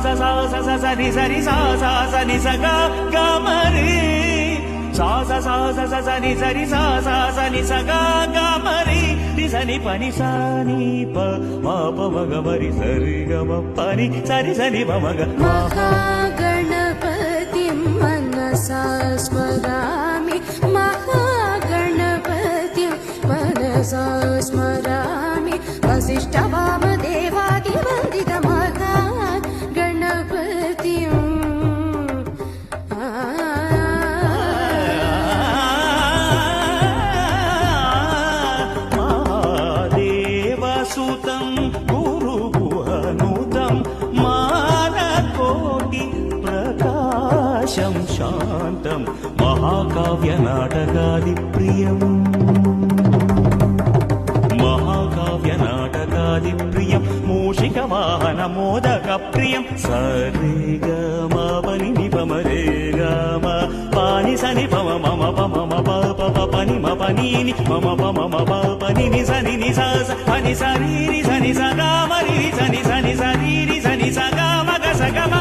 ni sa ni sa ni sa ga ma re sa ni sa ni sa ni sa ga ma re ni sa ni pa ma pa ma ga ma ri sa ri ga ma pa ni sa ni pa ma ga. महागणपतिं मनसा स्मरामि महागणपतिं मनसा स्मरामि वसिष्ठवामदेवादिवन्दितं महागणपतिं महादेवसुतं गुरुगुहनुतं मानकोटि प्रकाशं शान्तं महाकाव्यनाटकादिप्रियम् महाकाव्यनाटकादिप्रियं मूषिकवाहनमोदकप्रियं सरे ग म पनि नि प म रे ग म पानि स नि प म म प म म प प प प नि म प नि नि म म प म म प प नि नि स स प नि स रि रि स नि स ग म रि रि स नि स रि रि स नि स ग म ग स ग म